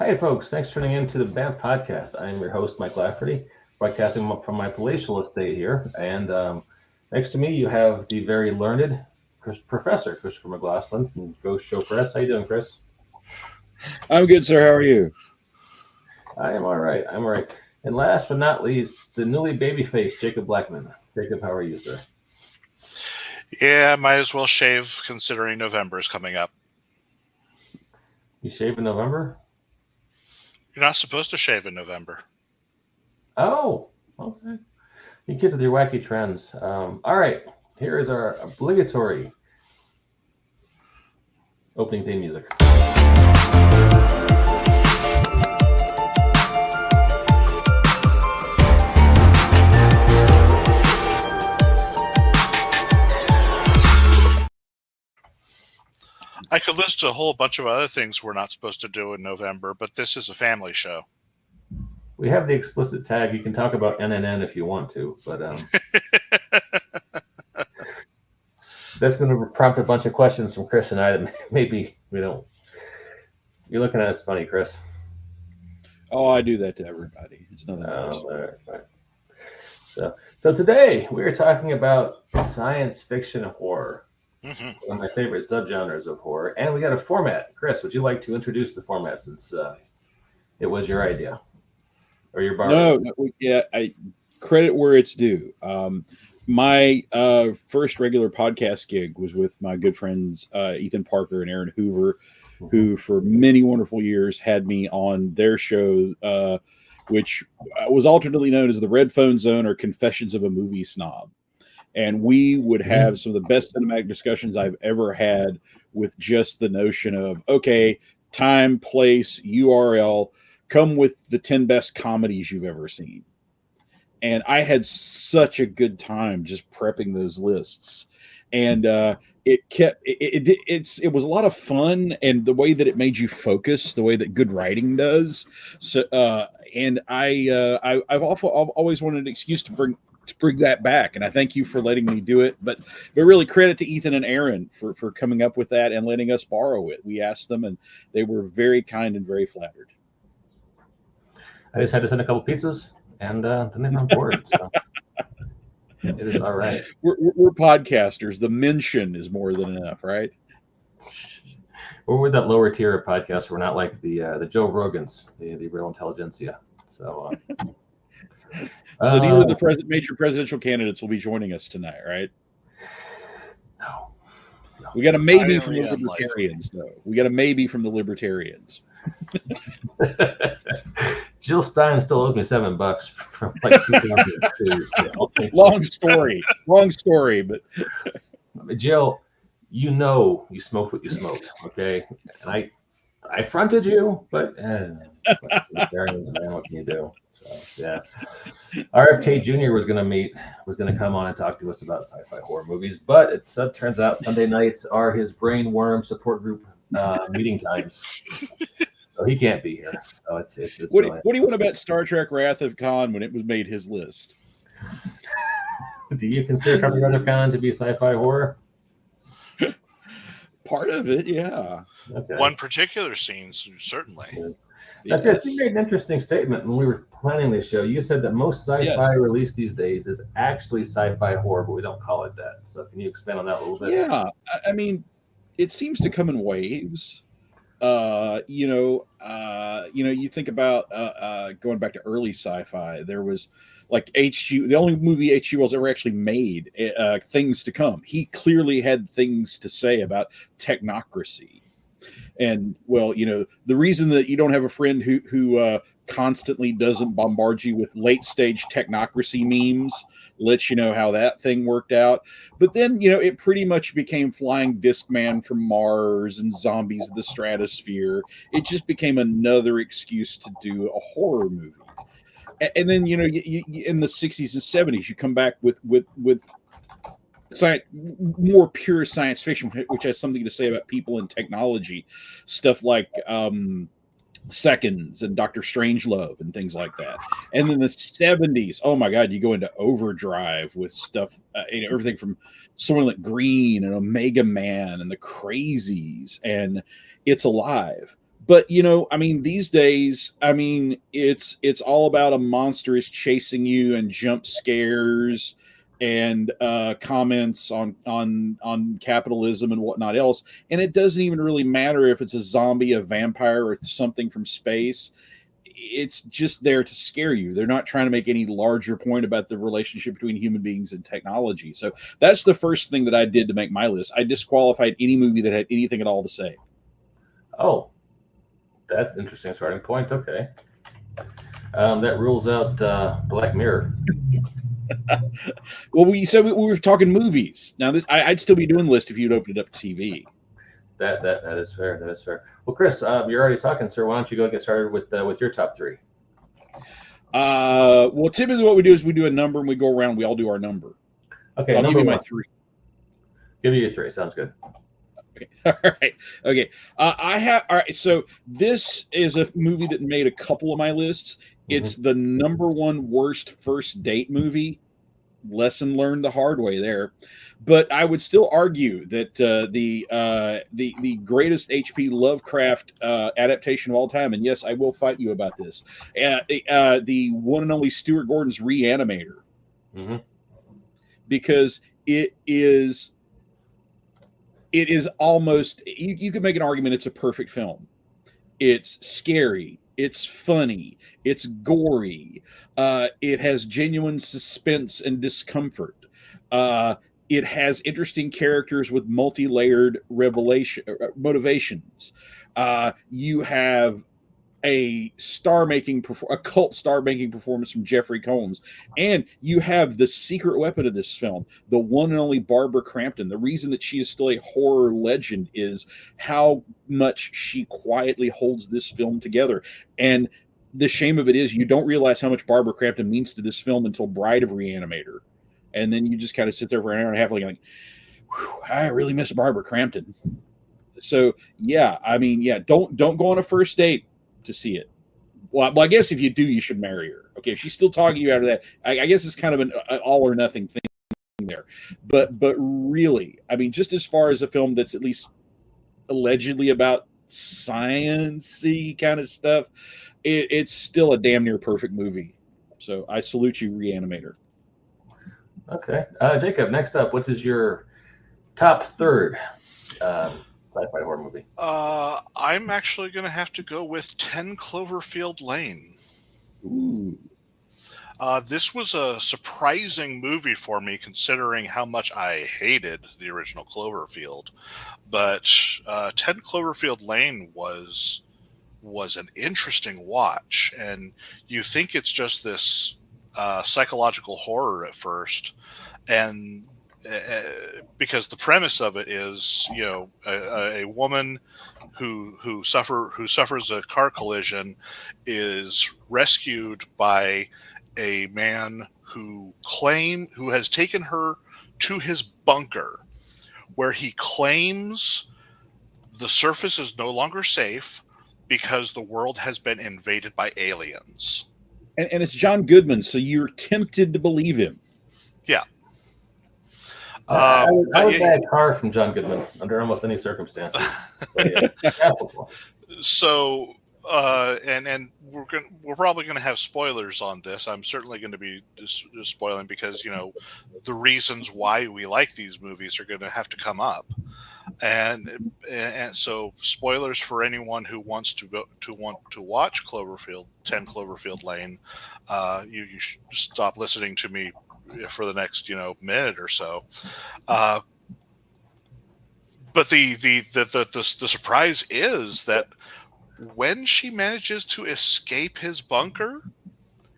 Hi, folks. Thanks for tuning in to the BAMF podcast. I'm your host, Mike Lafferty, broadcasting from my palatial estate here. And next to me, you have the very learned Professor Christopher McLaughlin from Ghost Show Press. How you doing, Chris? I'm good, sir. How are you? I am all right. I'm all right. And last but not least, the newly baby-faced Jacob Blackman. Jacob, how are you, sir? Yeah, might as well shave considering November is coming up. You shave in November? You're not supposed to shave in November. Oh, okay. You get with your wacky trends. All right. Here is our obligatory opening theme music. I could list a whole bunch of other things we're not supposed to do in November, but this is a family show. We have the explicit tag. You can talk about NNN if you want to, but that's going to prompt a bunch of questions from Chris and I that maybe we don't. You're looking at us funny, Chris. Oh, I do that to everybody. It's nothing else. Right. So today we are talking about science fiction horror. Mm-hmm. One of my favorite subgenres of horror, and we got a format. Chris, would you like to introduce the format since it was your idea or your bar? No, yeah, I credit where it's due. My first regular podcast gig was with my good friends Ethan Parker and Aaron Hoover, who for many wonderful years had me on their show, which was alternately known as the Red Phone Zone or Confessions of a Movie Snob. And we would have some of the best cinematic discussions I've ever had with just the notion of, okay, time, place, URL, come with the 10 best comedies you've ever seen. And I had such a good time just prepping those lists. And it was a lot of fun, and the way that it made you focus, the way that good writing does. So, and I've always wanted an excuse to bring that back, and I thank you for letting me do it, but really credit to Ethan and Aaron for coming up with that and letting us borrow it. We asked them and they were very kind and very flattered. I just had to send a couple pizzas and then they were on board, so it is all right. We're podcasters. The mention is more than enough, right? We're with that lower tier of podcasts. We're not like the Joe Rogans, the real intelligentsia. So so neither of the major presidential candidates will be joining us tonight, right? No. We got a maybe from the libertarians, though. We got a maybe from the libertarians. Jill Stein still owes me $7 from like 2002. So long story, but Jill, you know you smoked what you smoked, okay? And I fronted you, but libertarians, man, what can you do? So, yeah. RFK Jr. was going to come on and talk to us about sci-fi horror movies, but it turns out Sunday nights are his brainworm support group meeting times, so he can't be here. So it's what do you want about Star Trek: Wrath of Khan when it was made his list? Do you consider Wrath of Khan to be sci-fi horror? Part of it, yeah. Okay. One particular scene, certainly. Now, Chris, you made an interesting statement when we were planning this show. You said that most sci-fi released these days is actually sci-fi horror, but we don't call it that. So can you expand on that a little bit? Yeah, I mean, it seems to come in waves. You think about going back to early sci-fi. There was like H.G. The only movie H.G. Wells ever actually made, Things to Come. He clearly had things to say about technocracy. And well, the reason that you don't have a friend who constantly doesn't bombard you with late stage technocracy memes lets you know how that thing worked out. But then, it pretty much became Flying Disc Man from Mars and Zombies of the Stratosphere. It just became another excuse to do a horror movie. And then, you in the 60s and 70s, you come back with more pure science fiction, which has something to say about people and technology, stuff like Seconds and Dr. Strangelove and things like that. And then the 70s, oh my God, you go into overdrive with stuff, everything from Soylent Green and Omega Man and the Crazies and It's Alive. But I mean, these days, I mean, it's all about a monster is chasing you and jump scares and comments on capitalism and whatnot else. And it doesn't even really matter if it's a zombie, a vampire, or something from space. It's just there to scare you. They're not trying to make any larger point about the relationship between human beings and technology. So that's the first thing that I did to make my list. I disqualified any movie that had anything at all to say. Oh, that's an interesting starting point. Okay. That rules out Black Mirror. Well, we said we were talking movies. Now, I'd still be doing the list if you'd opened it up to TV. That is fair. That is fair. Well, Chris, you're already talking, sir. Why don't you go get started with your top three? Well, typically what we do is we do a number and we go around. We all do our number. Okay, I'll give you one. my three. Give you your three. Sounds good. Okay. All right. Okay. I have. All right. So this is a movie that made a couple of my lists. It's the number one worst first date movie. Lesson learned the hard way there, but I would still argue that the greatest H.P. Lovecraft adaptation of all time, and yes, I will fight you about this, the one and only Stuart Gordon's Reanimator, because it is almost, you could make an argument it's a perfect film. It's scary. It's funny. It's gory. It has genuine suspense and discomfort. It has interesting characters with multi-layered motivations. You have a cult star-making performance from Jeffrey Combs, and you have the secret weapon of this film, the one and only Barbara Crampton. The reason that she is still a horror legend is how much she quietly holds this film together. And the shame of it is you don't realize how much Barbara Crampton means to this film until Bride of Reanimator, and then you just kind of sit there for an hour and a half like, I really miss Barbara Crampton. So yeah, I mean, yeah, don't go on a first date to see it. Well, I guess if you do, you should marry her. Okay, if she's still talking you out of that, I guess it's kind of an all or nothing thing there. But really, I mean, just as far as a film that's at least allegedly about science-y kind of stuff, it's still a damn near perfect movie. So I salute you, Reanimator. Okay, Jacob. Next up, what is your top third sci-fi horror movie? I'm actually going to have to go with 10 Cloverfield Lane. Ooh. This was a surprising movie for me, considering how much I hated the original Cloverfield. But 10 Cloverfield Lane was an interesting watch, and you think it's just this psychological horror at first, and because the premise of it is, a woman who suffers a car collision is rescued by a man who has taken her to his bunker, where he claims the surface is no longer safe because the world has been invaded by aliens. And it's John Goodman, so you're tempted to believe him. Yeah. I would buy a car from John Goodman under almost any circumstances. So, and we're probably going to have spoilers on this. I'm certainly going to be just spoiling because the reasons why we like these movies are going to have to come up, and so spoilers for anyone who wants to watch 10 Cloverfield Lane. You should stop listening to me for the next minute or so. But the surprise is that when she manages to escape his bunker,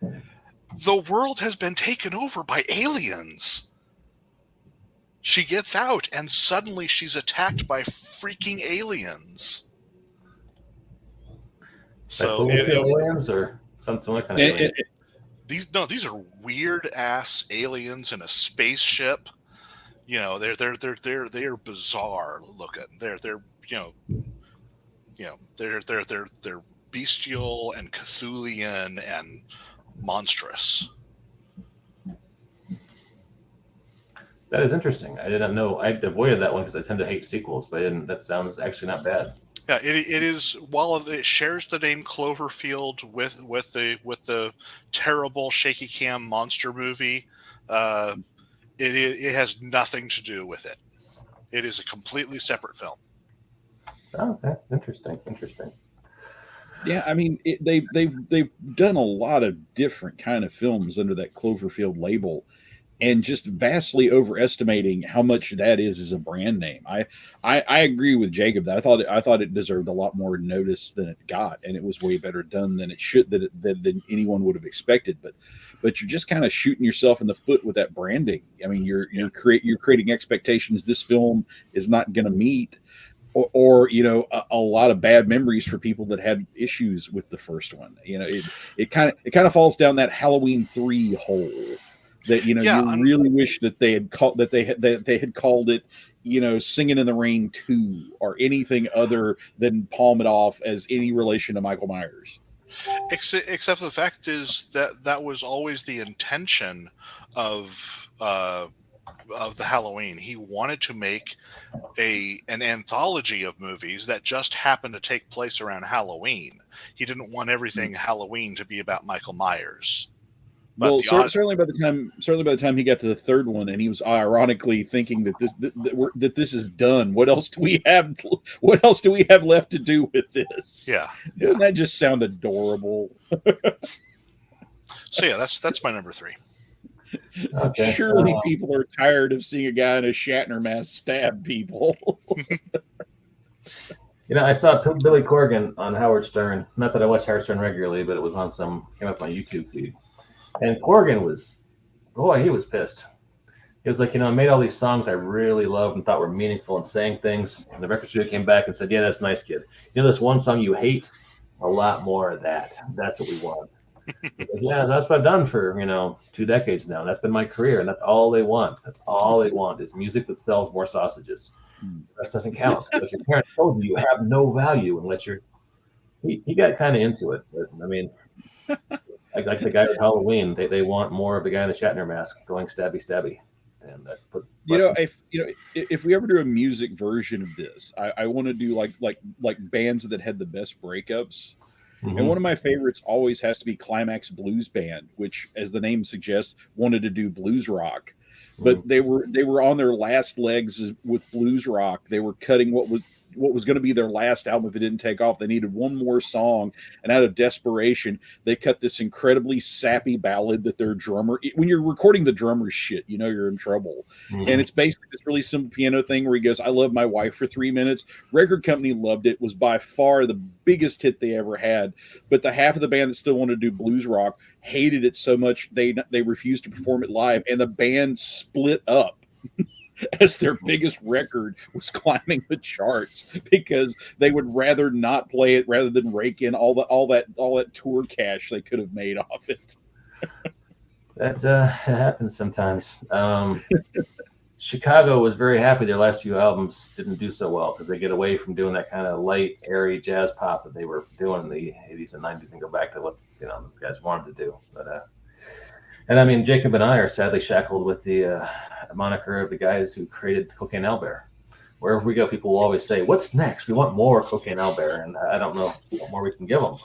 the world has been taken over by aliens. She gets out and suddenly she's attacked by freaking aliens. So aliens or some kind of aliens? These are weird ass aliens in a spaceship. They're bizarre looking. They're bestial and Cthulian and monstrous. That is interesting. I didn't know. I avoided that one because I tend to hate sequels, but that sounds actually not bad. Yeah, it is. While it shares the name Cloverfield with the terrible shaky cam monster movie, uh, it has nothing to do with it. It is a completely separate film. Oh, okay, interesting, interesting. Yeah, I mean, they've done a lot of different kind of films under that Cloverfield label, and just vastly overestimating how much that is as a brand name. I agree with Jacob that I thought it deserved a lot more notice than it got, and it was way better done than it should than anyone would have expected. But you're just kind of shooting yourself in the foot with that branding. I mean, you're creating expectations this film is not going to meet. Or a lot of bad memories for people that had issues with the first one. It kind of falls down that Halloween 3 hole that you really wish that they had called it Singing in the Rain 2 or anything other than palm it off as any relation to Michael Myers. Except the fact is that was always the intention of the Halloween. He wanted to make an anthology of movies that just happened to take place around Halloween. He didn't want everything Halloween to be about Michael Myers. But certainly by the time he got to the third one, and he was ironically thinking that this is done. What else do we have? What else do we have left to do with this? Yeah. Doesn't that just sound adorable? So yeah, that's my number 3. Okay. Surely people are tired of seeing a guy in a Shatner mask stab people. I saw Billy Corgan on Howard Stern. Not that I watch Howard Stern regularly, but it was came up on my YouTube feed. And Corgan he was pissed. He was like, I made all these songs I really loved and thought were meaningful and saying things. And the record studio came back and said, yeah, that's nice, kid. This one song you hate? A lot more of that. That's what we want. Yeah, that's what I've done for 2 decades now. That's been my career, and that's all they want. That's all they want is music that sells more sausages. That doesn't count. Like your parents told you have no value unless you're. He got kind of into it, but I mean, like the guy with Halloween, they want more of the guy in the Shatner mask going stabby stabby, and that put. If we ever do a music version of this, I want to do like bands that had the best breakups. Mm-hmm. And one of my favorites always has to be Climax Blues Band, which, as the name suggests, wanted to do blues rock. But they were on their last legs with blues rock. They were cutting what was going to be their last album if it didn't take off. They needed one more song, and out of desperation, they cut this incredibly sappy ballad that their drummer. When you're recording the drummer's shit, you're in trouble. Mm-hmm. And it's basically this really simple piano thing where he goes, "I love my wife" for 3 minutes. Record company loved it. Was by far the biggest hit they ever had. But the half of the band that still wanted to do blues rock hated it so much they refused to perform it live, and the band split up as their biggest record was climbing the charts because they would rather not play it rather than rake in all that tour cash they could have made off it. That happens sometimes. Chicago was very happy their last few albums didn't do so well because they get away from doing that kind of light, airy jazz pop that they were doing in the 80s and 90s and go back to what the guys wanted to do. But and I mean, Jacob and I are sadly shackled with the moniker of the guys who created Cocaine Owlbear. Wherever we go, people will always say, "What's next? We want more Cocaine Owlbear," and I don't know what more we can give them.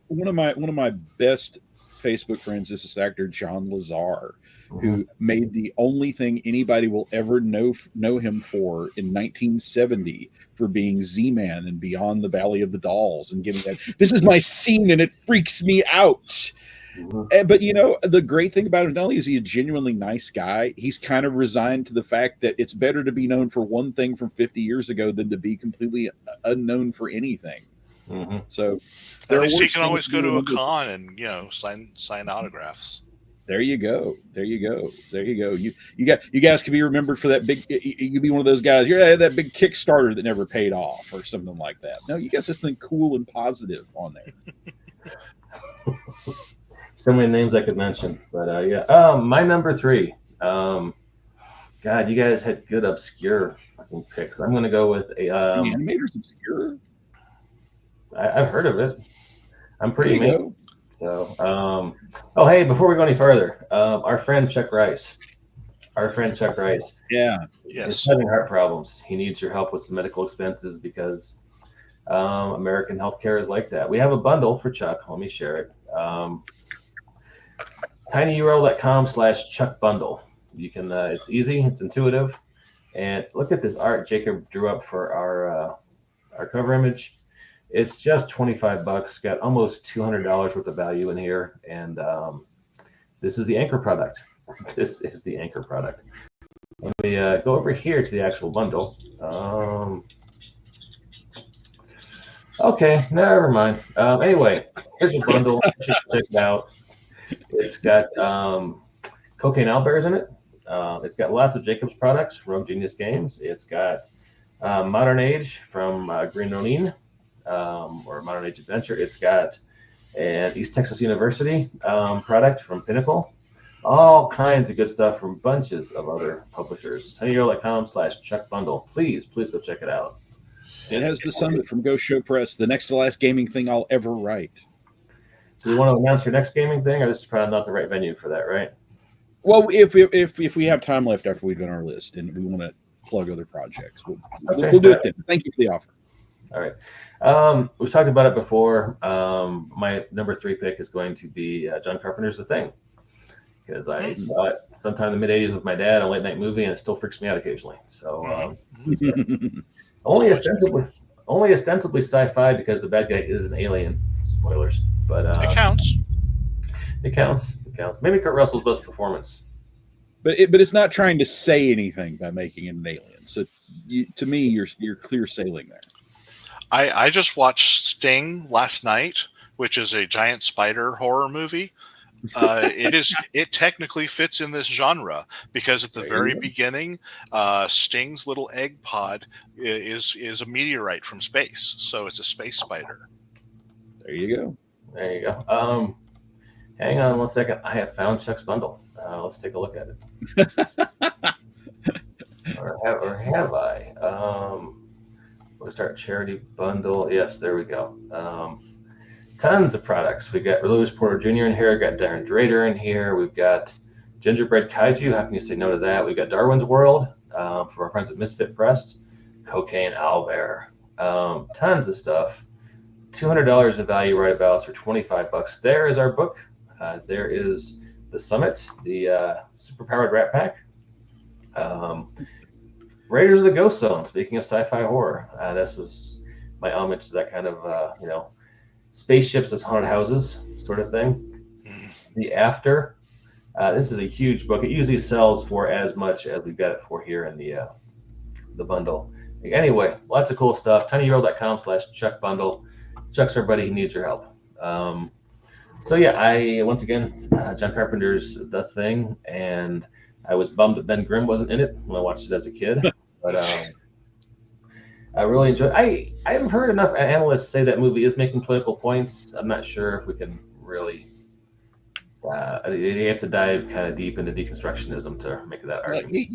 One of my best Facebook friends is this actor John Lazar, who made the only thing anybody will ever know him for in 1970 for being Z-Man and Beyond the Valley of the Dolls and giving that, "This is my scene and it freaks me out." But the great thing about him, not only is he a genuinely nice guy, he's kind of resigned to the fact that it's better to be known for one thing from 50 years ago than to be completely unknown for anything. Mm-hmm. So at least he can always go to a con and sign autographs. There you go. You guys could be remembered for that big. You could be one of those guys. You had that big Kickstarter that never paid off, or something like that. No, you got something cool and positive on there. So many names I could mention, but my number 3. God, you guys had good obscure fucking picks. I'm going to go with a. Animator's obscure. I've heard of it. I'm pretty new. So, hey, before we go any further, our friend Chuck Rice, Our friend Chuck writes, Yeah. he's Yes. having heart problems. He needs your help with some medical expenses because American healthcare is like that. We have a bundle for Chuck. Let me share it. tinyurl.com/Chuck bundle. You can. It's easy. It's intuitive. And look at this art Jacob drew up for our cover image. It's just $25. Got almost $200 worth of value in here, and this is the anchor product. This is the anchor product. Let me go over here to the actual bundle. Okay, never mind. Anyway, here's your bundle. You should check it out. It's got cocaine owlbears in it. It's got lots of Jacobs products, Rogue Genius Games. It's got Modern Age from Green Ronin, or Modern Age Adventure. It's got an East Texas University product from Pinnacle. All kinds of good stuff from bunches of other publishers. tinyurl.com/Chuck bundle. Please go check it out. It has the summit from Ghost Show Press, the next to last gaming thing I'll ever write. Do you want to announce your next gaming thing, or this is probably not the right venue for that, right? Well, if we have time left after we've done our list and we want to plug other projects, we'll do it then. Thank you for the offer. All right. We've talked about it before. My number 3 pick is going to be John Carpenter's The Thing, because I saw it sometime in the mid-'80s with my dad, a late-night movie, and it still freaks me out occasionally. So only ostensibly sci-fi because the bad guy is an alien. Spoilers, but It counts. It counts. Maybe Kurt Russell's best performance. But it's not trying to say anything by making it an alien. So to me, you're clear sailing there. I just watched Sting last night, which is a giant spider horror movie. It technically fits in this genre because at the very beginning, Sting's little egg pod is a meteorite from space, so it's a space spider. There you go. Hang on 1 second. I have found Chuck's bundle. Let's take a look at it. or have I? We'll start charity bundle. Yes, there we go. Tons of products. We got Louis Porter Jr. in here. We've got Darren Drader in here. We've got Gingerbread Kaiju. How can you say no to that? We've got Darwin's World for our friends at Misfit Press. Cocaine Owlbear. Tons of stuff. $200 in value right about for $25. There is our book. There is the Summit, the superpowered Rat Pack. Raiders of the Ghost Zone. Speaking of sci-fi horror, this was my homage to that kind of spaceships as haunted houses sort of thing. The After. This is a huge book. It usually sells for as much as we've got it for here in the bundle. Anyway, lots of cool stuff. tinyurl.com/Chuck bundle. Chuck's our buddy. He needs your help. So yeah, I once again John Carpenter's The Thing, and I was bummed that Ben Grimm wasn't in it when I watched it as a kid, but I really enjoyed. I haven't heard enough analysts say that movie is making political points. I'm not sure if we can really. You have to dive kind of deep into deconstructionism to make that argument.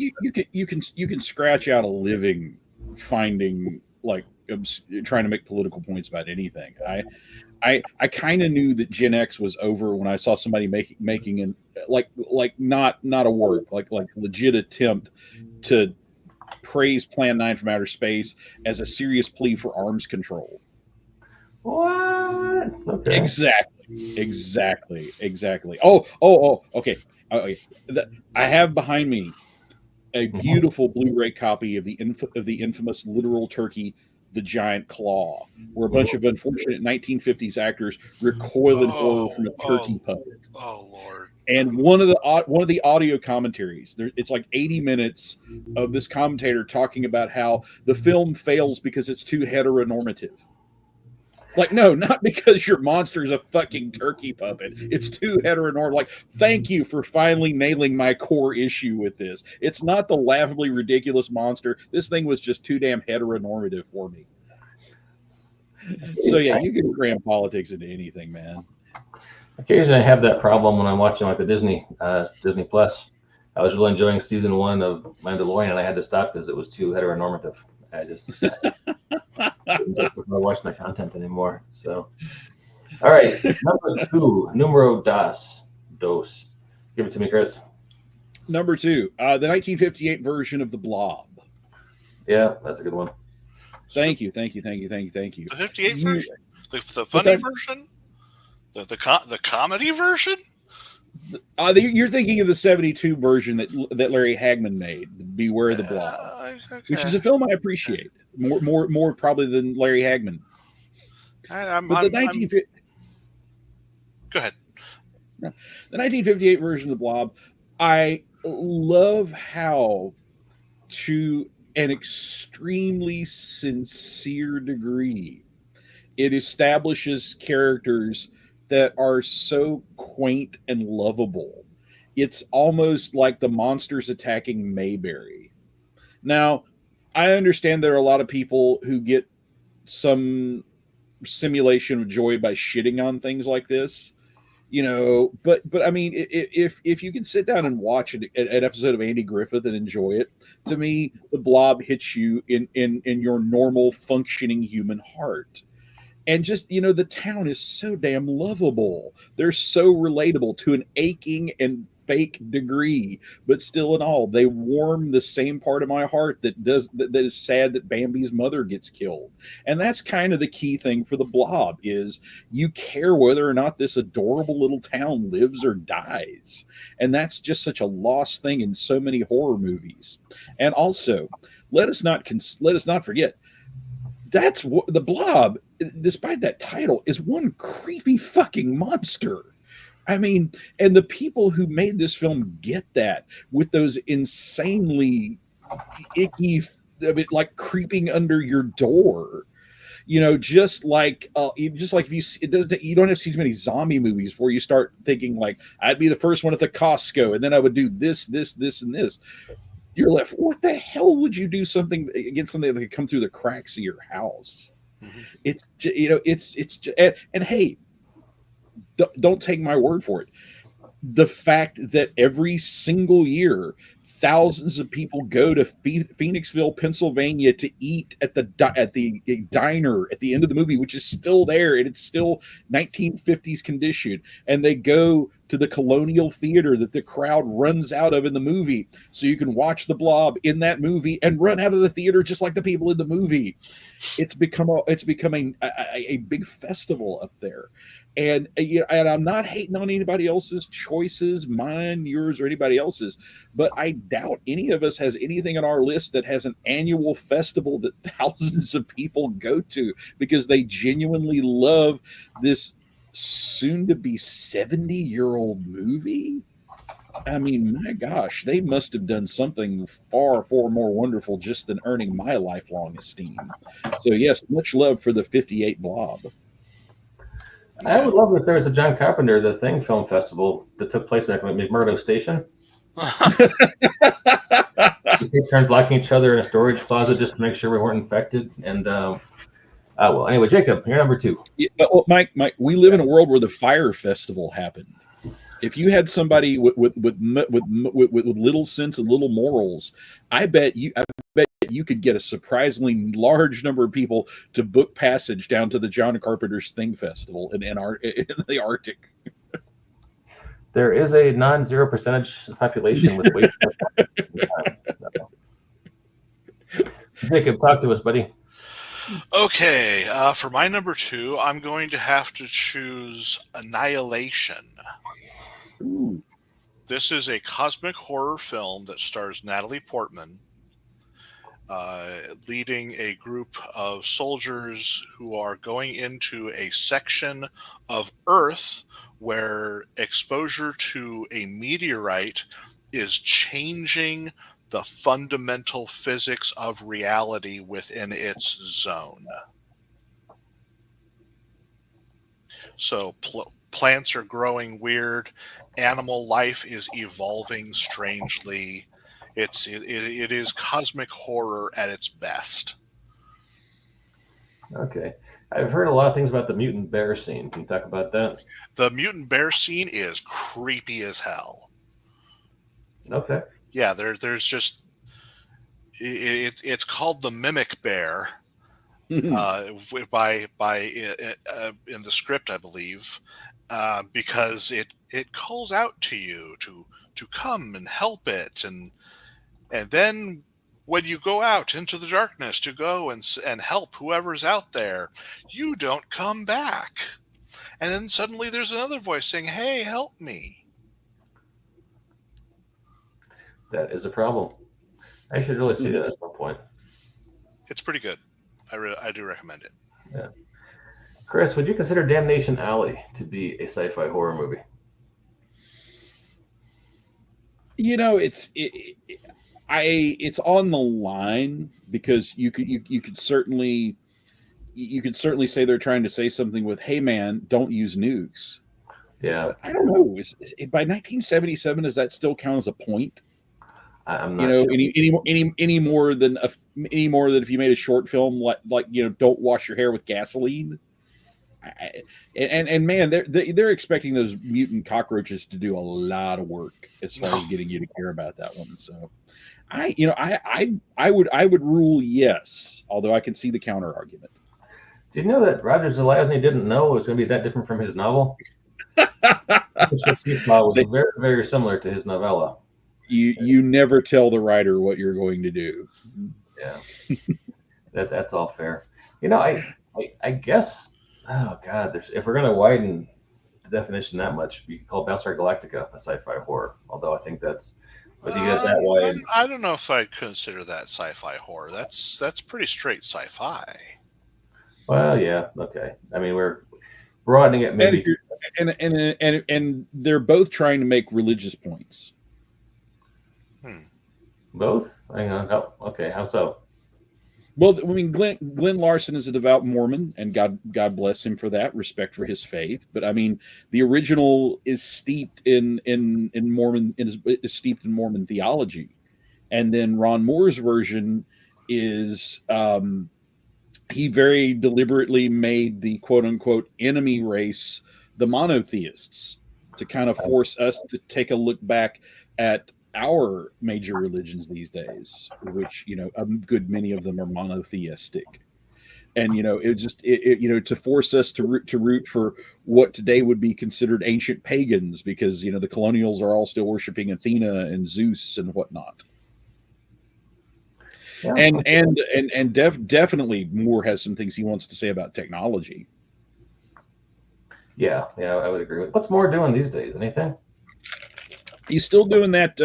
You can scratch out a living finding trying to make political points about anything. I kind of knew that Gen X was over when I saw somebody making an not a work like legit attempt to praise Plan 9 from outer space as a serious plea for arms control. What? Okay. Exactly. Oh, okay. I have behind me a beautiful Blu-ray copy of the infamous Literal Turkey, The Giant Claw, where a bunch of unfortunate 1950s actors recoil in horror from a turkey puppet. Oh Lord! And one of the audio commentaries, it's like 80 minutes of this commentator talking about how the film fails because it's too heteronormative. Like, no, not because your monster is a fucking turkey puppet. It's too heteronormative. Like, thank you for finally nailing my core issue with this. It's not the laughably ridiculous monster. This thing was just too damn heteronormative for me. So yeah, you can cram politics into anything, man. Occasionally I have that problem when I'm watching like the Disney Plus. I was really enjoying season 1 of Mandalorian and I had to stop because it was too heteronormative. I just couldn't watch the content anymore. So, all right, number 2, numero dos. Give it to me, Chris. Number 2, the 1958 version of The Blob. Yeah, that's a good one. Thank you, thank you, thank you, thank you, thank you. The 58 You- version? The What's funny that? version? The comedy version? You're thinking of the 72 version that Larry Hagman made, Beware the Blob, which is a film I appreciate more probably than Larry Hagman. But the 1950. Go ahead. The 1958 version of The Blob, I love how, to an extremely sincere degree, it establishes characters that are so quaint and lovable. It's almost like the monsters attacking Mayberry. Now, I understand there are a lot of people who get some simulation of joy by shitting on things like this, but I mean, if you can sit down and watch an episode of Andy Griffith and enjoy it, to me the Blob hits you in your normal functioning human heart. And just, the town is so damn lovable. They're so relatable to an aching and fake degree, but still in all, they warm the same part of my heart that is sad that Bambi's mother gets killed. And that's kind of the key thing for the Blob, is you care whether or not this adorable little town lives or dies. And that's just such a lost thing in so many horror movies. And also, let us not forget, that's what the Blob, despite that title, is one creepy fucking monster. I mean, and the people who made this film get that with those insanely icky, like creeping under your door. Just like if you don't have to see too many zombie movies before you start thinking like, I'd be the first one at the Costco, and then I would do this, and this. You're left, what the hell would you do something against something that could come through the cracks of your house? Mm-hmm. It's and hey, don't take my word for it. The fact that every single year thousands of people go to Phoenixville, Pennsylvania to eat at the diner at the end of the movie, which is still there and it's still 1950s condition, and they go to the Colonial Theater that the crowd runs out of in the movie, so you can watch the Blob in that movie and run out of the theater just like the people in the movie. It's becoming a big festival up there. And I'm not hating on anybody else's choices, mine, yours, or anybody else's, but I doubt any of us has anything on our list that has an annual festival that thousands of people go to because they genuinely love this soon-to-be 70-year-old movie. I mean, my gosh, they must have done something far, far more wonderful just than earning my lifelong esteem. So yes, much love for the 58 Blob. I would love if there was a John Carpenter The Thing film festival that took place back at McMurdo Station. We turns locking each other in a storage closet just to make sure we weren't infected. And well, anyway, Jacob, you're number 2. Yeah, well, Mike, we live in a world where the Fire Festival happened. If you had somebody with little sense and little morals, I bet you could get a surprisingly large number of people to book passage down to the John Carpenter's Thing Festival in the Arctic. There is a non-zero percentage population with weight. Jacob, talk to us, buddy. Okay, for my number 2, I'm going to have to choose Annihilation. Ooh. This is a cosmic horror film that stars Natalie Portman, leading a group of soldiers who are going into a section of Earth where exposure to a meteorite is changing the fundamental physics of reality within its zone. So plants are growing weird, animal life is evolving strangely. It is cosmic horror at its best. Okay. I've heard a lot of things about the mutant bear scene. Can you talk about that? The mutant bear scene is creepy as hell. Okay. Yeah, there's just it's called the mimic bear by in the script, I believe, because it calls out to you to to come and help it, and then when you go out into the darkness to go and help whoever's out there, you don't come back. And then suddenly there's another voice saying, "Hey, help me." That is a problem. I should really see that at some point. It's pretty good. I do recommend it. Yeah. Chris, would you consider Damnation Alley to be a sci-fi horror movie? You know, it's on the line, because you could certainly say they're trying to say something with, "Hey man, don't use nukes." Yeah. But I don't know. By 1977, does that still count as a point? I'm not sure. Any more than if you made a short film like don't wash your hair with gasoline. And man, they're expecting those mutant cockroaches to do a lot of work as far as getting you to care about that one. So I would rule yes, although I can see the counter argument. Do you know that Roger Zelazny didn't know it was going to be that different from his novel? His novel was very, very similar to his novella. You never tell the writer what you're going to do. Yeah, that's all fair. I guess. Oh God, if we're going to widen the definition that much, we could call Battlestar Galactica a sci-fi horror. Although I think that's whether you get that wide. I don't know if I'd consider that sci-fi horror. That's pretty straight sci-fi. Well, yeah, okay. I mean, we're broadening it maybe. And they're both trying to make religious points. Both? Hang on. Oh, okay. How so? Well, I mean, Glenn Larson is a devout Mormon, and God bless him for that. Respect for his faith. But I mean, the original is steeped in Mormon, is steeped in Mormon theology, and then Ron Moore's version is he very deliberately made the quote unquote enemy race the monotheists, to kind of force us to take a look back at our major religions these days, which a good many of them are monotheistic, and to force us to root for what today would be considered ancient pagans, because the colonials are all still worshiping Athena and Zeus and whatnot. Yeah. And definitely Moore has some things he wants to say about technology. Yeah, I would agree with. What's Moore doing these days? Anything? He's still doing that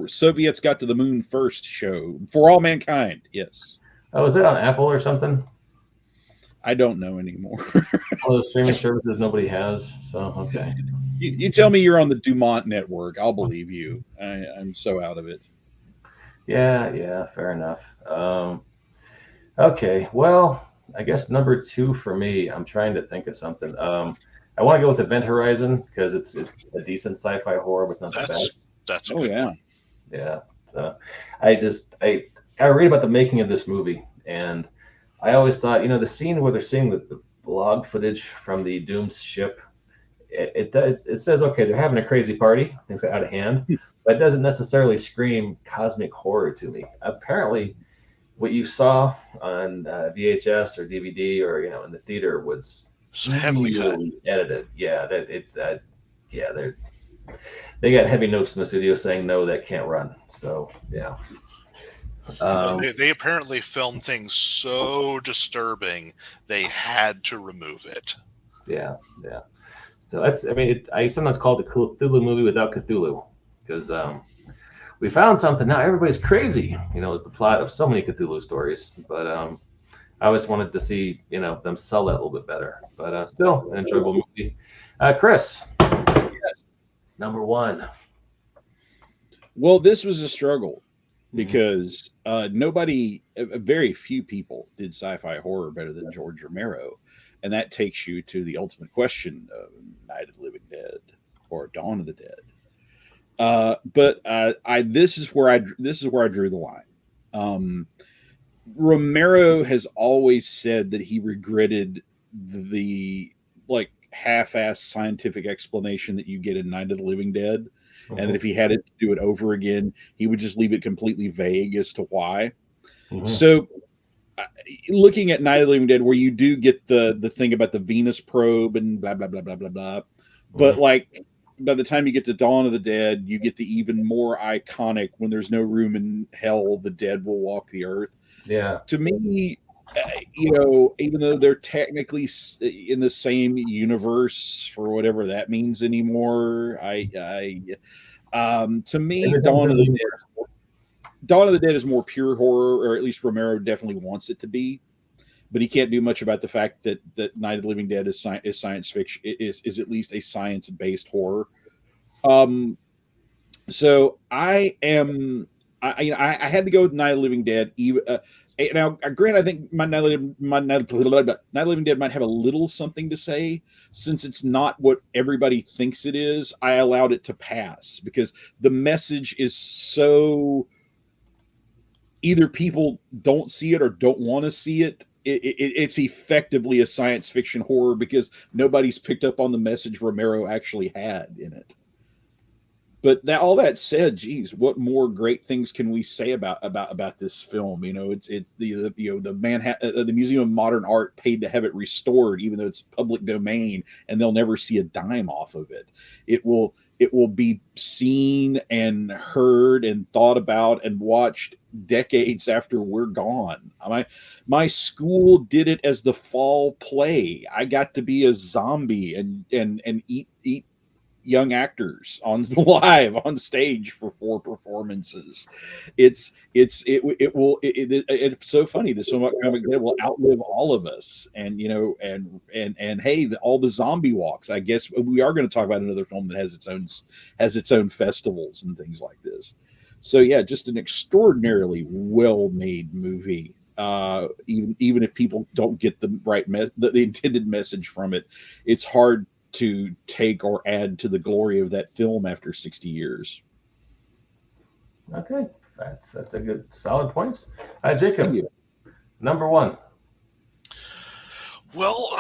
Soviets got to the moon first show, For All Mankind. Yes. Oh, is it on Apple or something? I don't know anymore. All those streaming services nobody has. So, okay. You tell me you're on the Dumont network, I'll believe you. I'm so out of it. Yeah, fair enough. Okay, well, I guess number 2 for me, I'm trying to think of something. I want to go with Event Horizon because it's a decent sci-fi horror, but not the best. That's a good one. Yeah. So I read about the making of this movie, and I always thought, the scene where they're seeing the log footage from the doomed ship, it says, okay, they're having a crazy party, things are out of hand, but it doesn't necessarily scream cosmic horror to me. Apparently, what you saw on VHS or DVD or in the theater was heavily cut, edited. Yeah, they got heavy notes in the studio saying no, that can't run. So yeah. They apparently filmed things so disturbing they had to remove it. Yeah. So I sometimes call it the Cthulhu movie without Cthulhu, because we found something. Now everybody's crazy. Is the plot of so many Cthulhu stories, but I always wanted to see them sell that a little bit better. But still, an enjoyable movie. Chris, yes, number 1. Well, this was a struggle because very few people did sci-fi horror better than George Romero, and that takes you to the ultimate question of Night of the Living Dead or Dawn of the Dead. But this is where I drew the line. Romero has always said that he regretted the half-assed scientific explanation that you get in Night of the Living Dead, and that if he had to do it over again, he would just leave it completely vague as to why. So looking at Night of the Living Dead, where you do get the thing about the Venus probe and blah blah blah blah blah blah, but by the time you get to Dawn of the Dead, you get the even more iconic "When there's no room in hell, the dead will walk the earth." Yeah. To me, even though they're technically in the same universe for whatever that means anymore, to me, Dawn of the Dead is more pure horror, or at least Romero definitely wants it to be. But he can't do much about the fact that Night of the Living Dead is science fiction, is at least a science based horror. So I had to go with Night of the Living Dead. Even now, granted, I think Night of the Living Dead might have a little something to say, since it's not what everybody thinks it is. I allowed it to pass because the message is so, either people don't see it or don't want to see it. It's effectively a science fiction horror because nobody's picked up on the message Romero actually had in it. But all that said, geez, what more great things can we say about this film? It's the Manhattan, the Museum of Modern Art paid to have it restored, even though it's public domain, and they'll never see a dime off of it. It will be seen and heard and thought about and watched decades after we're gone. My school did it as the fall play. I got to be a zombie and eat young actors live on stage for 4 performances. It's so funny that so much comic will outlive all of us. And hey, all the zombie walks. I guess we are going to talk about another film that has its own festivals and things like this. So yeah, just an extraordinarily well-made movie. Even if people don't get the right the intended message from it, it's hard to take or add to the glory of that film after 60 years. Okay, that's a good solid points. Jacob, number 1. Well,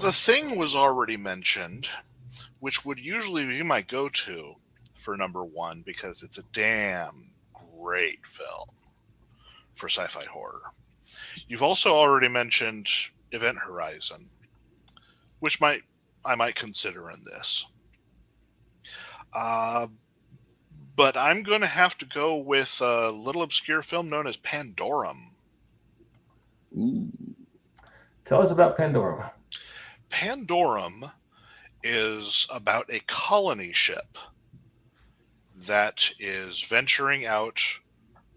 The Thing was already mentioned, which would usually be my go-to for number 1 because it's a damn great film for sci-fi horror. You've also already mentioned Event Horizon, which I might consider in this. But I'm going to have to go with a little obscure film known as Pandorum. Ooh. Tell us about Pandorum. Pandorum is about a colony ship that is venturing out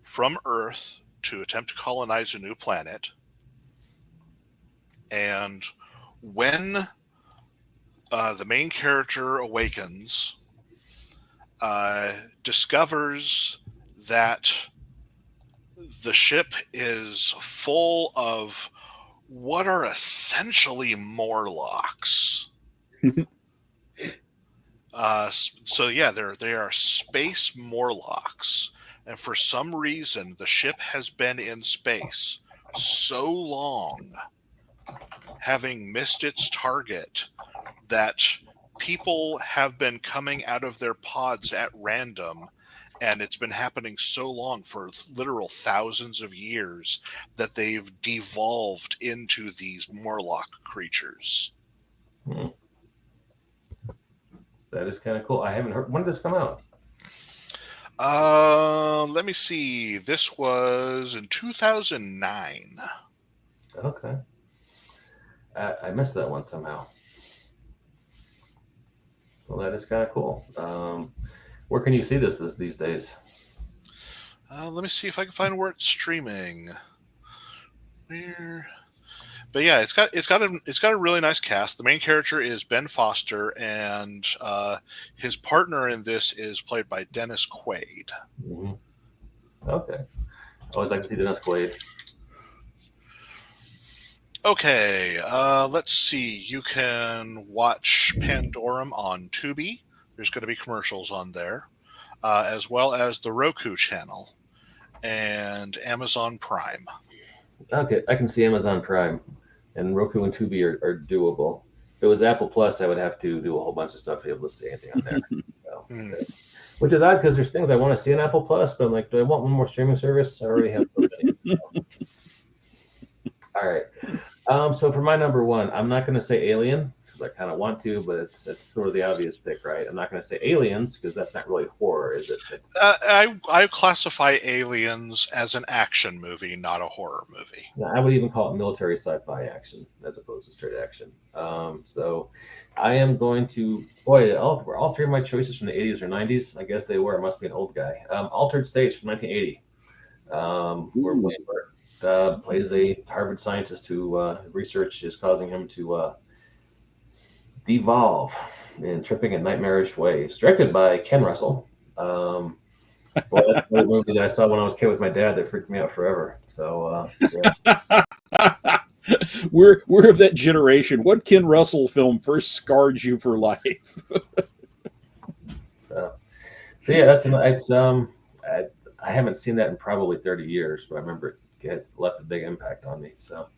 from Earth to attempt to colonize a new planet. And when the main character awakens, discovers that the ship is full of what are essentially Morlocks. So yeah, they are space Morlocks, and for some reason the ship has been in space so long, having missed its target, that people have been coming out of their pods at random, and it's been happening so long, for literal thousands of years, that they've devolved into these Morlock creatures. That is kind of cool. I haven't heard. When did this come out? Let me see. This was in 2009. Okay. I missed that one somehow. Well, that is kind of cool. Where can you see this these days? Let me see if I can find where it's streaming. But yeah, it's got a really nice cast. The main character is Ben Foster, and his partner in this is played by Dennis Quaid. Mm-hmm. Okay. I always like to see Dennis Quaid. Okay, let's see. You can watch Pandorum on Tubi. There's going to be commercials on there, as well as the Roku channel and Amazon Prime. Okay, I can see Amazon Prime, and Roku and Tubi are doable. If it was Apple Plus, I would have to do a whole bunch of stuff to be able to see anything on there. Okay. Which is odd because there's things I want to see on Apple Plus, but I'm like, do I want one more streaming service? I already have so many. All right. So for my number one, I'm not going to say Alien because I kind of want to, but it's sort of the obvious pick, right? I'm not going to say Aliens because that's not really horror, is it? I classify Aliens as an action movie, not a horror movie. I would even call it military sci-fi action as opposed to straight action. So I am going to, boy, all three of my choices from the 80s or 90s. I guess they were. I must be an old guy. Altered States from 1980. Where William Burt plays a Harvard scientist who research is causing him to devolve in tripping and nightmarish ways. Directed by Ken Russell. Well, that's a movie that I saw when I was a kid with my dad that freaked me out forever. So, yeah. We're of that generation. What Ken Russell film first scarred you for life? So yeah, that's it's I haven't seen that in probably 30 years, but I remember it left a big impact on me. So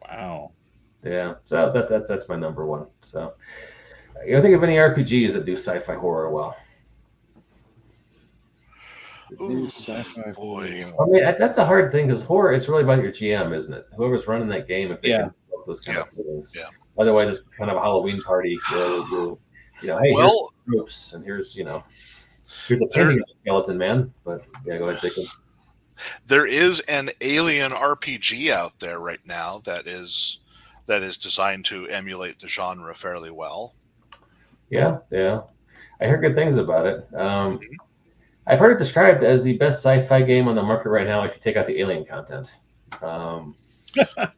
Wow. yeah, so that's my number one. So you think of any RPGs that do sci-fi horror well? Ooh, Sci-fi boy. I mean, that's a hard thing because horror, it's really about your GM, isn't it? Whoever's running that game, if they Yeah. can develop those kind of things. Yeah. Otherwise, it's kind of a Halloween party where hey, Well, here's groups and here's a painting of a skeleton man. But yeah, go ahead, Jacob. there is an Alien RPG out there right now that is designed to emulate the genre fairly well. Yeah. I hear good things about it. I've heard it described as the best sci-fi game on the market right now if you take out the alien content.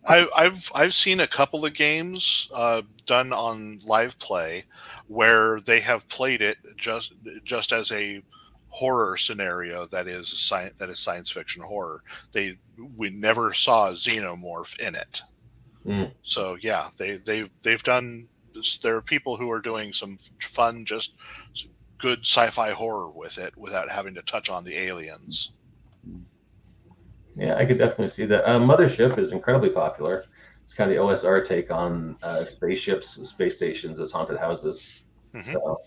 I've seen a couple of games done on live play where they have played it just as a horror scenario that is science fiction horror. We never saw a xenomorph in it. So yeah, they've done. There are people who are doing some fun, just good sci-fi horror with it without having to touch on the aliens. Yeah, I could definitely see that. Mothership is incredibly popular. It's kind of the OSR take on spaceships and space stations as haunted houses. Mm-hmm. So,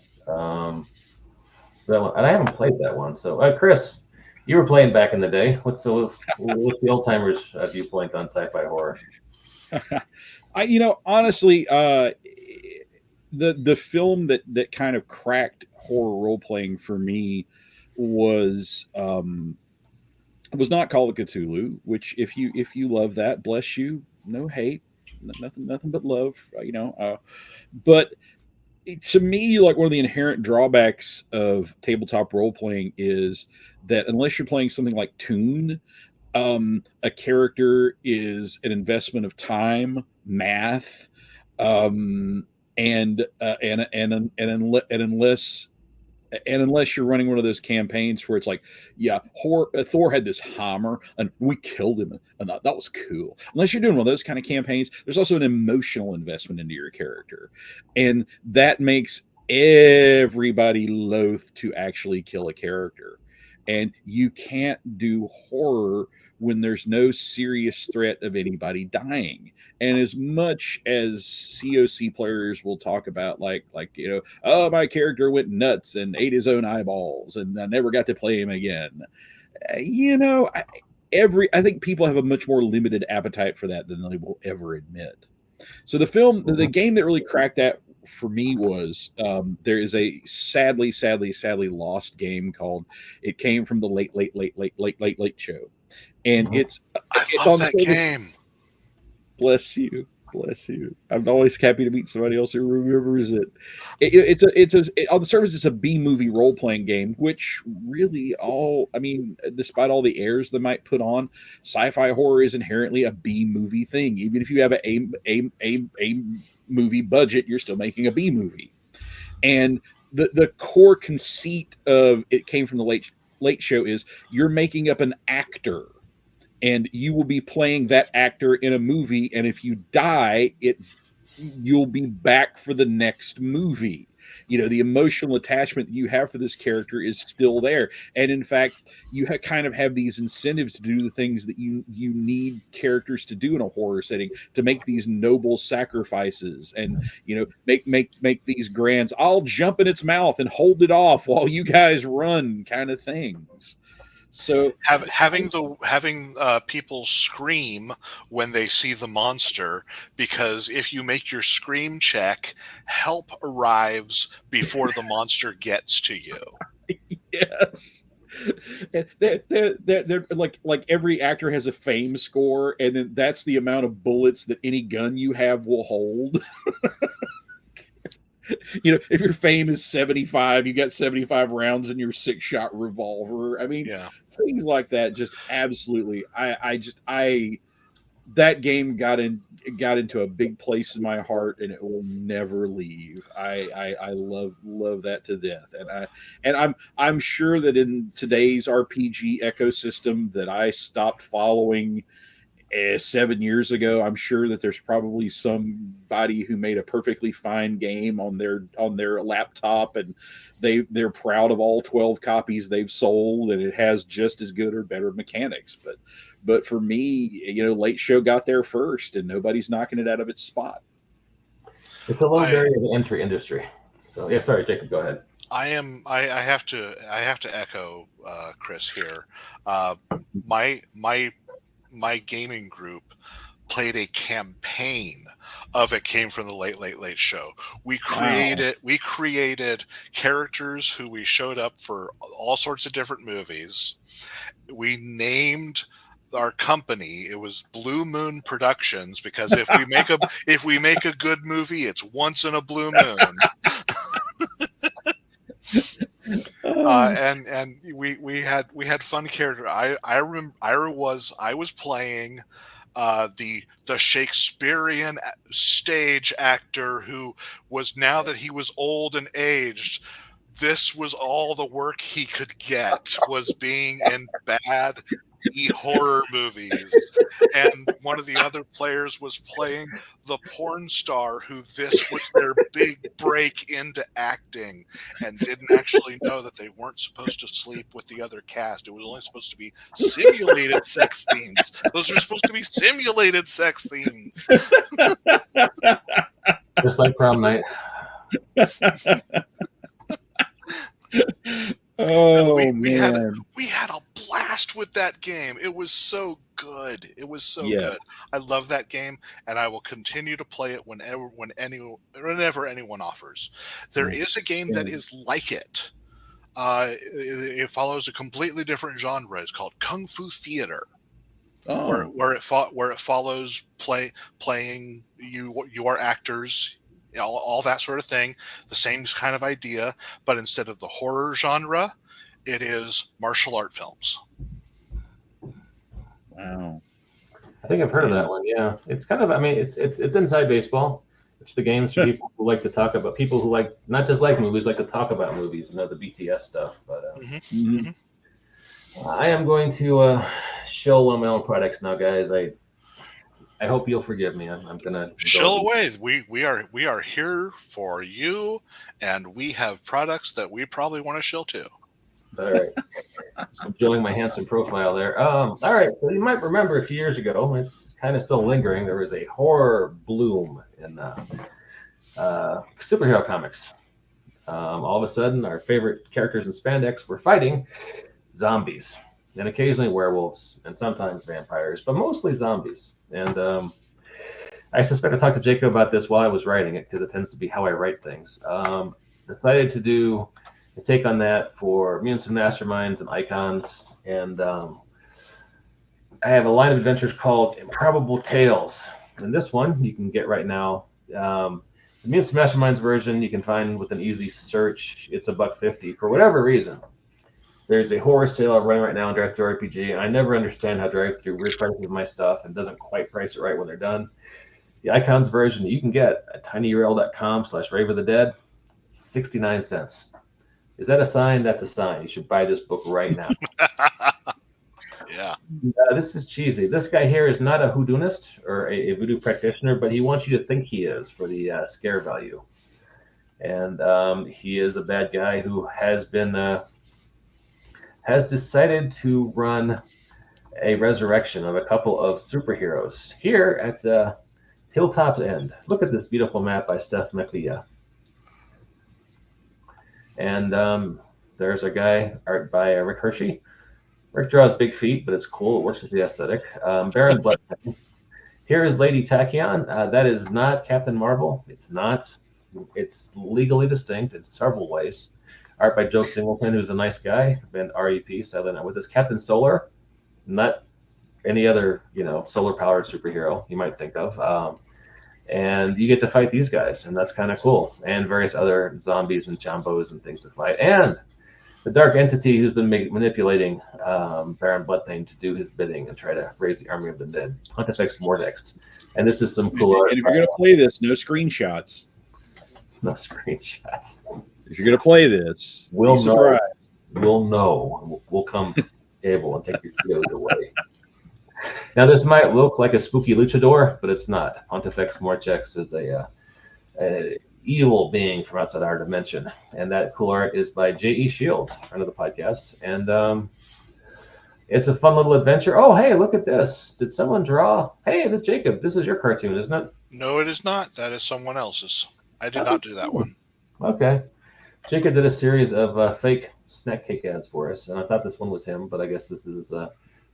that one, and I haven't played that one. So, Chris, you were playing back in the day. What's the old timers' viewpoint on sci-fi horror? Honestly, the film that kind of cracked horror role playing for me was not Call of Cthulhu, which if you love that, bless you, no hate, nothing but love, but to me, like one of the inherent drawbacks of tabletop role playing is that unless you're playing something like Toon, a character is an investment of time, math, and unless you're running one of those campaigns where it's like, yeah, Thor had this hammer and we killed him, and that was cool. Unless you're doing one of those kind of campaigns, there's also an emotional investment into your character, and that makes everybody loath to actually kill a character. And you can't do horror when there's no serious threat of anybody dying. And as much as COC players will talk about oh, my character went nuts and ate his own eyeballs and I never got to play him again. I think people have a much more limited appetite for that than they will ever admit. So the game that really cracked that for me was there is a sadly lost game called It Came from the Late Show. And it's I love that game. Bless you. I'm always happy to meet somebody else who remembers it. It's on the surface, it's a B movie role playing game, which really despite all the airs they might put on, sci-fi horror is inherently a B movie thing. Even if you have a movie budget, you're still making a B movie. And the core conceit of It Came from the Late Show is you're making up an actor, and you will be playing that actor in a movie, and if you die, you'll be back for the next movie. The emotional attachment that you have for this character is still there, and in fact, you kind of have these incentives to do the things that you need characters to do in a horror setting, to make these noble sacrifices, and make these grand, I'll jump in its mouth and hold it off while you guys run kind of things. So having people scream when they see the monster, because if you make your scream check, help arrives before the monster gets to you. yes. And they're like every actor has a fame score, and then that's the amount of bullets that any gun you have will hold. If your fame is 75, you got 75 rounds in your 6-shot revolver. I mean, Yeah. things like that. Just absolutely. That game got into a big place in my heart, and it will never leave. I love that to death, and I'm sure that in today's RPG ecosystem that I stopped following 7 years ago, I'm sure that there's probably somebody who made a perfectly fine game on their laptop, and they're proud of all 12 copies they've sold, and it has just as good or better mechanics. But for me, Late Show got there first, and nobody's knocking it out of its spot. It's a low barrier to entry industry. So yeah, sorry, Jacob, go ahead. I have to echo Chris here. My gaming group played a campaign of It Came from the Late Show. We created characters who we showed up for all sorts of different movies. We named our company, it was Blue Moon Productions, because if we make a good movie, it's once in a blue moon. And we had fun character. I remember I was playing the Shakespearean stage actor who was, now that he was old and aged, this was all the work he could get, was being in bad horror movies. And one of the other players was playing the porn star who this was their big break into acting, and didn't actually know that they weren't supposed to sleep with the other cast. It was only supposed to be simulated sex scenes. Those are supposed to be simulated sex scenes. Just like prom night. Oh, we had a blast with that game. It was so good. It was so good. I love that game, and I will continue to play it whenever anyone offers. There is a game that is like it. It follows a completely different genre. It's called Kung Fu Theater. Oh. Where it follows playing you are actors, all that sort of thing, the same kind of idea, but instead of the horror genre, it is martial art films. Wow. I think I've heard of that one. Yeah, it's kind of, it's inside baseball. It's the games for people who like to talk about, people who like, not just like movies, like to talk about movies, the BTS stuff. But I am going to show one of my own products now, guys. I hope you'll forgive me. I'm gonna shill away. We are here for you, and we have products that we probably want to shill too. All right. I'm showing my handsome profile there. All right. So you might remember a few years ago, it's kind of still lingering, there was a horror bloom in superhero comics. All of a sudden, our favorite characters in spandex were fighting zombies, and occasionally werewolves, and sometimes vampires, but mostly zombies. And I suspect I talked to Jacob about this while I was writing it, because it tends to be how I write things. Decided to do a take on that for Mutants and Masterminds and Icons, and I have a line of adventures called Improbable Tales, and this one you can get right now. The Mutants and Masterminds version you can find with an easy search. It's $1.50 for whatever reason. There's a horror sale running right now on Drive-Thru RPG, and I never understand how Drive-Thru reprices my stuff and doesn't quite price it right when they're done. The Icons version that you can get at tinyurl.com/Rave of the Dead, 69 cents. Is that a sign? That's a sign. You should buy this book right now. Yeah. This is cheesy. This guy here is not a hoodooist or a voodoo practitioner, but he wants you to think he is for the scare value. And he is a bad guy who has decided to run a resurrection of a couple of superheroes here at Hilltop's End. Look at this beautiful map by Steph McLeod. And there's a guy, art by Rick Hershey. Rick draws big feet, but it's cool. It works with the aesthetic. Baron Blood. Here is Lady Tachyon. That is not Captain Marvel. It's not. It's legally distinct in several ways. Art by Joe Singleton, who's a nice guy. Been REP, sadly not with us. Captain Solar, not any other, solar powered superhero you might think of. And you get to fight these guys, and that's kind of cool. And various other zombies and chombos and things to fight. And the dark entity who's been manipulating Baron Bloodthane to do his bidding and try to raise the army of the dead. Pontifex Mordex. And this is some cool art. And if you're going to play this, no screenshots. No screenshots. If you're going to play this, we'll know. We'll know. We'll come to the table and take your videos away. Now, this might look like a spooky luchador, but it's not. Pontifex Mordex is a evil being from outside our dimension, and that cool art is by J.E. Shields, friend of the podcast, and it's a fun little adventure. Oh, hey, look at this! Did someone draw? Hey, this Jacob. This is your cartoon, isn't it? No, it is not. That is someone else's. I did not do that one. Okay, Jacob did a series of fake snack cake ads for us, and I thought this one was him, but I guess this is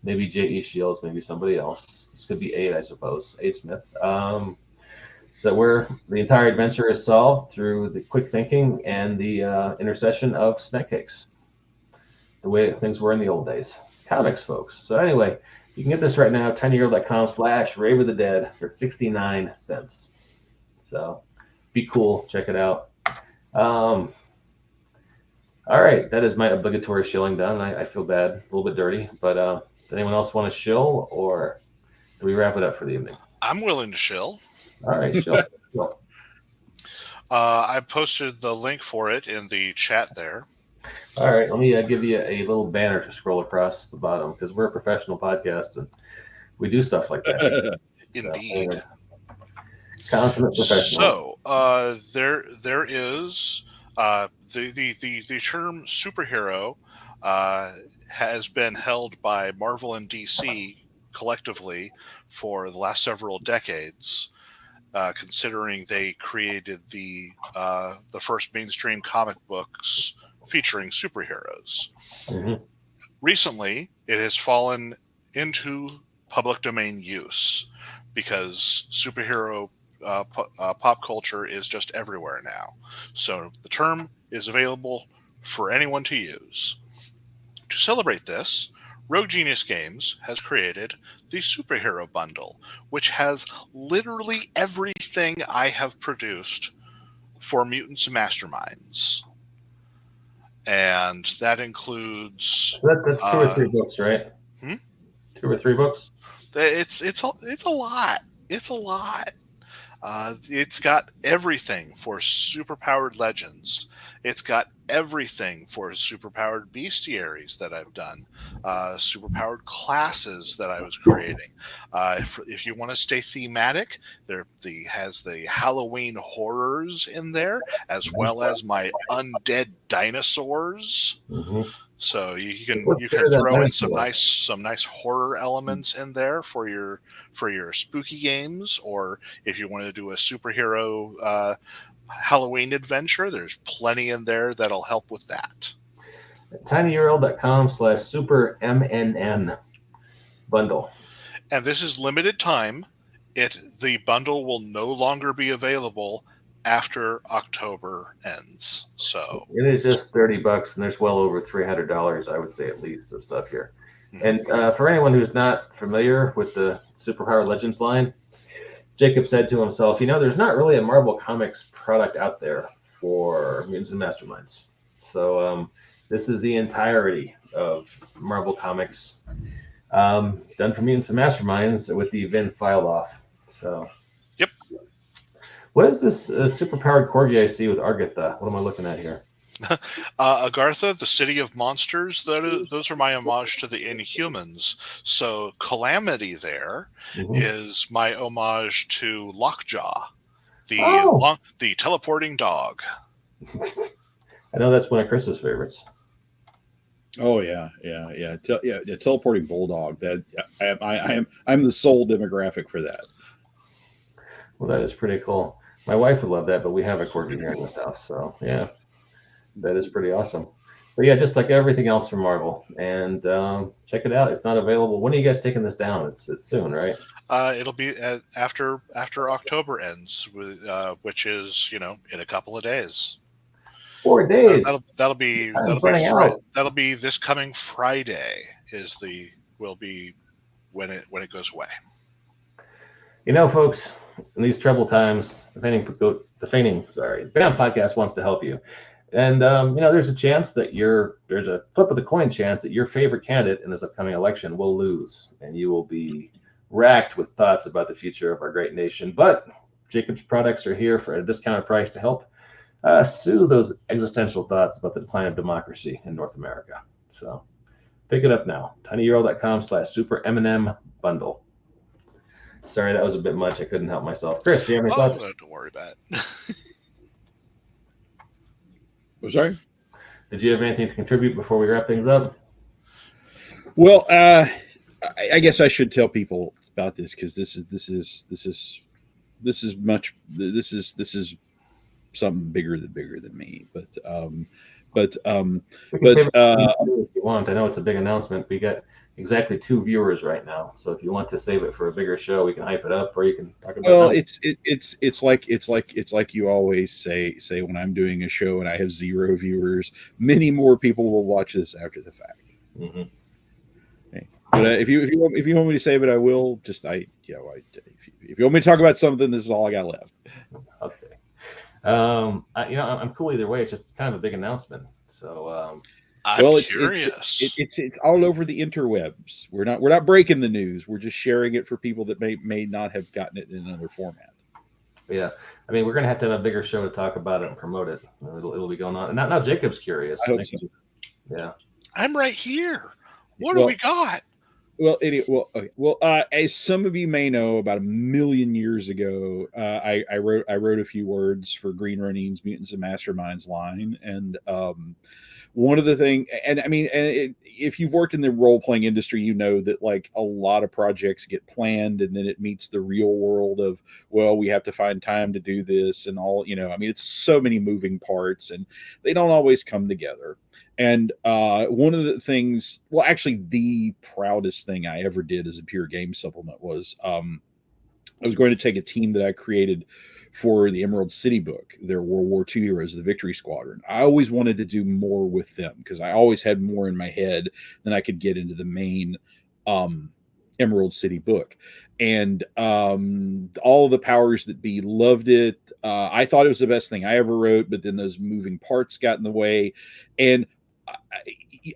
maybe J.E. Shields, maybe somebody else. This could be Aid, I suppose. Aid Smith. So where the entire adventure is solved through the quick thinking and the intercession of snack cakes, the way things were in the old days. Comics, folks. So anyway, you can get this right now, tinyurl.com/Rave of the Dead for 69 cents. So be cool. Check it out. All right, that is my obligatory shilling done. I feel bad, a little bit dirty, but does anyone else want to shill, or do we wrap it up for the evening? I'm willing to shill. All right, shill. I posted the link for it in the chat there. All right, let me give you a little banner to scroll across the bottom, because we're a professional podcast and we do stuff like that. Indeed. So, consummate professional. So there is the term superhero has been held by Marvel and DC collectively for the last several decades. Considering they created the first mainstream comic books featuring superheroes. Mm-hmm. Recently, it has fallen into public domain use because superhero pop culture is just everywhere now. So the term is available for anyone to use. To celebrate this, Rogue Genius Games has created the Superhero Bundle, which has literally everything I have produced for Mutants and Masterminds. And that includes... That's 2 or 3 books, right? 2 or 3 books? It's a lot. It's a lot. It's got everything for superpowered legends. It's got everything for superpowered bestiaries that I've done, superpowered classes that I was creating. If you want to stay thematic, has the Halloween horrors in there, as well as my undead dinosaurs. Mm-hmm. So you can throw in some nice horror elements in there for your spooky games, or if you want to do a superhero Halloween adventure, there's plenty in there that'll help with that. tinyurl.com/supermnn bundle. And this is limited time. The bundle will no longer be available after October ends. So it is just $30, and there's well over $300, I would say, at least, of stuff here. Mm-hmm. And for anyone who's not familiar with the Superpower Legends line, Jacob said to himself, there's not really a Marvel Comics product out there for Mutants and Masterminds. So this is the entirety of Marvel Comics done for Mutants and Masterminds with the Vin file off. So, yep. What is this superpowered corgi I see with Argatha? What am I looking at here? Agartha, the City of Monsters. Those are my homage to the Inhumans. So Calamity there is my homage to Lockjaw, the teleporting dog. I know that's one of Chris's favorites. Oh yeah. Teleporting bulldog. That I'm the sole demographic for that. Well, that is pretty cool. My wife would love that, but we have a corgi here in this house, so yeah. That is pretty awesome. But yeah, just like everything else from Marvel, and check it out. It's not available. When are you guys taking this down? It's soon, right? It'll be after October ends, which is in a couple of days. 4 days. That'll Time's be running out. that'll be this coming Friday will be when it goes away. Folks, in these troubled times, the BAMF podcast wants to help you. And there's a chance that there's a flip of the coin chance that your favorite candidate in this upcoming election will lose, and you will be racked with thoughts about the future of our great nation. But Jacob's products are here for a discounted price to help soothe those existential thoughts about the decline of democracy in North America. So pick it up now. tinyurl.com/super M&M bundle. Sorry, that was a bit much. I couldn't help myself. Chris, do you have any thoughts? Don't worry about it. I'm sorry? Did you have anything to contribute before we wrap things up? Well, I guess I should tell people about this because this is something bigger than me. But if you want, I know it's a big announcement. We got exactly 2 viewers right now, so if you want to save it for a bigger show, we can hype it up, or you can talk about. Well, it's like you always say when I'm doing a show and I have 0 viewers, many more people will watch this after the fact. Mm-hmm. Okay. But if you want me to save it, I will. If you want me to talk about something, this is all I got left. Okay. I'm cool either way. It's kind of a big announcement. So. I'm curious. It's all over the interwebs. We're not breaking the news. We're just sharing it for people that may not have gotten it in another format. Yeah, I mean, we're gonna have to have a bigger show to talk about it and promote it. It'll be going on. And now Jacob's curious. I hope so. Yeah, I'm right here. What do we got? Well, as some of you may know, about 1 million years ago, I wrote a few words for Green Ronin's Mutants and Masterminds line, and one of the things, if you've worked in the role-playing industry, you know that like a lot of projects get planned and then it meets the real world of, well, we have to find time to do this and all, it's so many moving parts and they don't always come together. And one of the things, well, actually the proudest thing I ever did as a pure game supplement was I was going to take a team that I created for the Emerald City book, their World War II heroes, the Victory Squadron. I always wanted to do more with them because I always had more in my head than I could get into the main Emerald City book. And all the powers that be loved it. I thought it was the best thing I ever wrote, but then those moving parts got in the way. And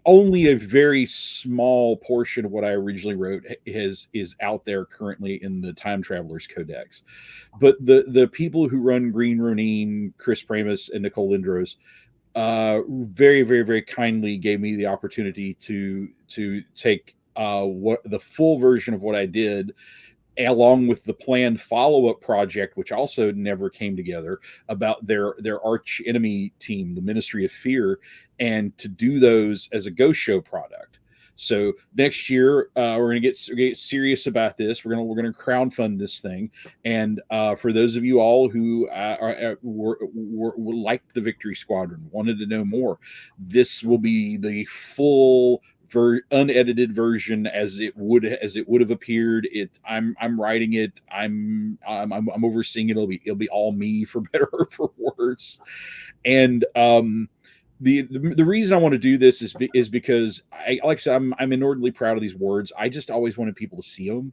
only a very small portion of what I originally wrote is out there currently in the Time Travelers Codex. But the people who run Green Ronin, Chris Pramus and Nicole Lindros, very, very, very kindly gave me the opportunity to take what the full version of what I did, along with the planned follow-up project, which also never came together, about their arch enemy team, the Ministry of Fear, and to do those as a ghost show product. So next year we're going to get serious about this. We're going to crowdfund this thing, and for those of you all who were liked the Victory Squadron, wanted to know more, this will be the full unedited version as it would have appeared. I'm writing it. I'm overseeing it. It'll be all me, for better or for worse. And the reason I want to do this is because like I said, I'm inordinately proud of these words. I just always wanted people to see them.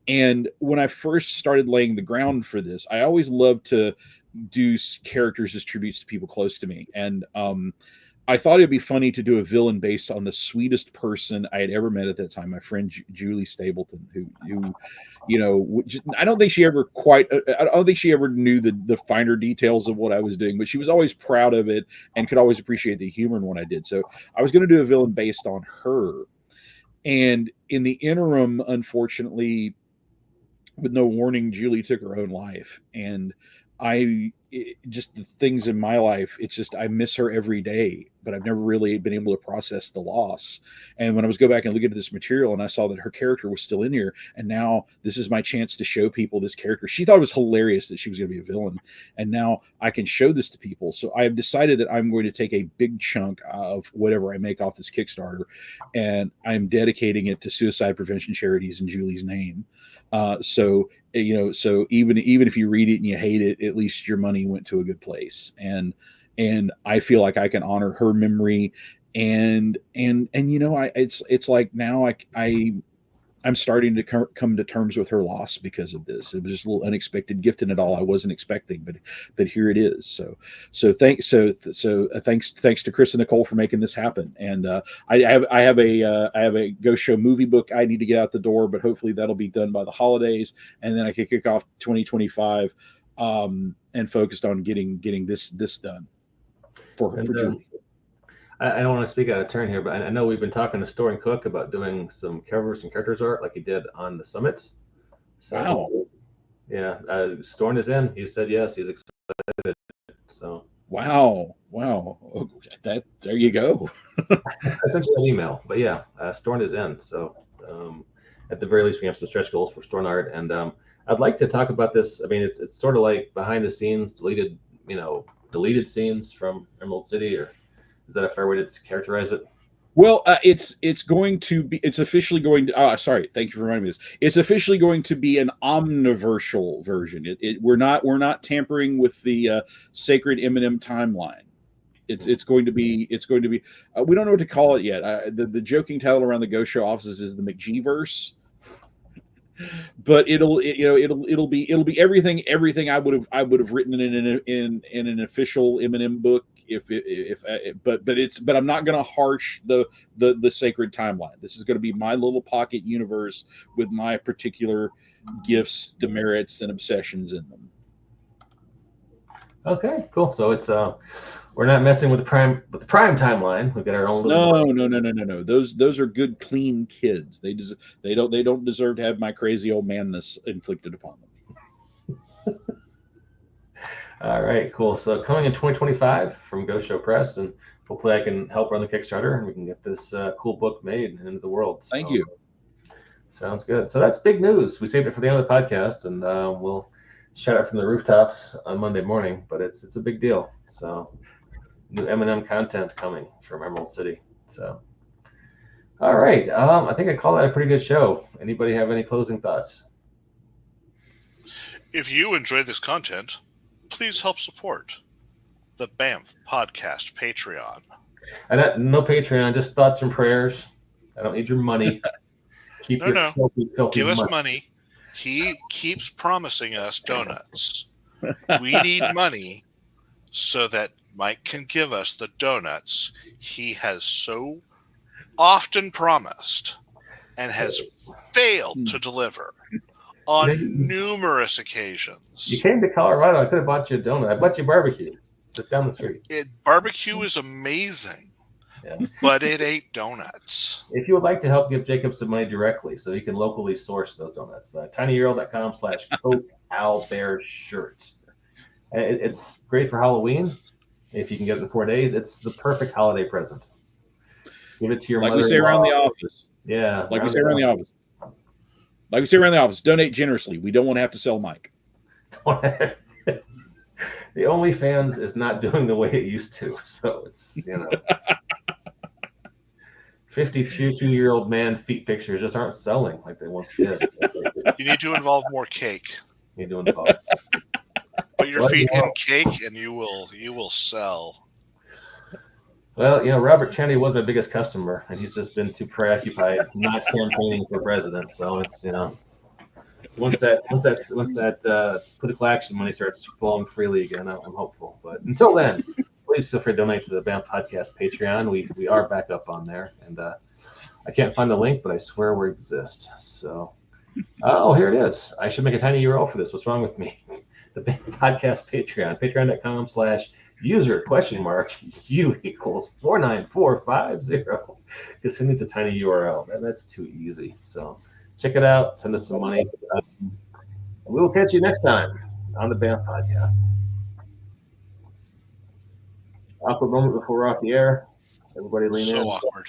And when I first started laying the ground for this, I always loved to do characters as tributes to people close to me. And I thought it'd be funny to do a villain based on the sweetest person I had ever met at that time, my friend Julie Stapleton, who I don't think she ever knew the finer details of what I was doing, but she was always proud of it and could always appreciate the humor in what I did. So I was going to do a villain based on her. And in the interim, unfortunately, with no warning, Julie took her own life. And I just the things in my life, it's just I miss her every day, but I've never really been able to process the loss. And when I was go back and look at this material, and I saw that her character was still in here, and now this is my chance to show people this character. She thought it was hilarious that she was going to be a villain, and now I can show this to people. So I have decided that I'm going to take a big chunk of whatever I make off this Kickstarter, and I'm dedicating it to suicide prevention charities in Julie's name. So even if you read it and you hate it, at least your money went to a good place. And I feel like I can honor her memory, and it's like now I'm starting to come to terms with her loss because of this. It was just a little unexpected gift in it all I wasn't expecting, but here it is. So thanks to Chris and Nicole for making this happen. And I have a Ghost Show movie book I need to get out the door, but hopefully that'll be done by the holidays, and then I can kick off 2025 and focused on getting this done for Julie. I don't want to speak out of turn here, but I know we've been talking to Store and Cook about doing some covers and characters art like he did on the summit. So, wow. Yeah, Storn is in. He said yes. He's excited. So. Wow. There you go. I sent you an email, but yeah, Storn is in. So at the very least, we have some stretch goals for Storn art, and I'd like to talk about this. I mean, it's sort of like behind the scenes, deleted scenes from Emerald City, or is that a fair way to characterize it? Well, it's officially going to. Sorry, thank you for reminding me this. It's officially going to be an omniversal version. We're not tampering with the sacred Eminem timeline. It's going to be. We don't know what to call it yet. The joking title around the Ghost Show offices is the McGee-verse. But it'll be everything I would have written in an official Eminem book but I'm not going to harsh the sacred timeline. This is going to be my little pocket universe with my particular gifts, demerits, and obsessions in them. Okay, cool. So it's we're not messing with the prime timeline. We've got our own little. No. Those are good, clean kids. They don't deserve to have my crazy old manness inflicted upon them. All right, cool. So coming in 2025 from Ghost Show Press, and hopefully I can help run the Kickstarter and we can get this cool book made and into the world. Thank you. Sounds good. So that's big news. We saved it for the end of the podcast, and we'll shout it from the rooftops on Monday morning. But it's a big deal. So new Eminem content coming from Emerald City. So all right, I think I call that a pretty good show. Anybody have any closing thoughts? If you enjoy this content, please help support the BAMF Podcast Patreon. And no Patreon, just thoughts and prayers. I don't need your money. Keep your filthy give us money. He keeps promising us donuts. We need money so that Mike can give us the donuts he has so often promised and has failed to deliver on numerous occasions. You came to Colorado. I could have bought you a donut. I bought you barbecue just down the street. Barbecue is amazing, but it ain't donuts. If you would like to help give Jacob some money directly so he can locally source those donuts, tinyurl.com/CokeOwlBearShirt. It's great for Halloween. If you can get it in 4 days, it's the perfect holiday present. Give it to your mother. Like we say around the office. Yeah. Like we say around the office. Like we say around the office, donate generously. We don't want to have to sell Mike. The OnlyFans is not doing the way it used to. So it's, 52-year-old man feet pictures just aren't selling like they once did. You need to involve more cake. You need to involve. Put your feet in cake and you will sell. Well, Robert Kennedy was my biggest customer, and he's just been too preoccupied not campaigning for president. So it's once that political action money starts flowing freely again, I'm hopeful. But until then, please feel free to donate to the BAMF Podcast Patreon. We are back up on there, and I can't find the link, but I swear we exist. So, here it is. I should make a tiny URL for this. What's wrong with me? The BAMF Podcast Patreon, patreon.com/user?U=49450. Because who needs a tiny URL? That's too easy. So check it out. Send us some money. We will catch you next time on the BAMF Podcast. awkward moment before we're off the air. Everybody lean in. So awkward.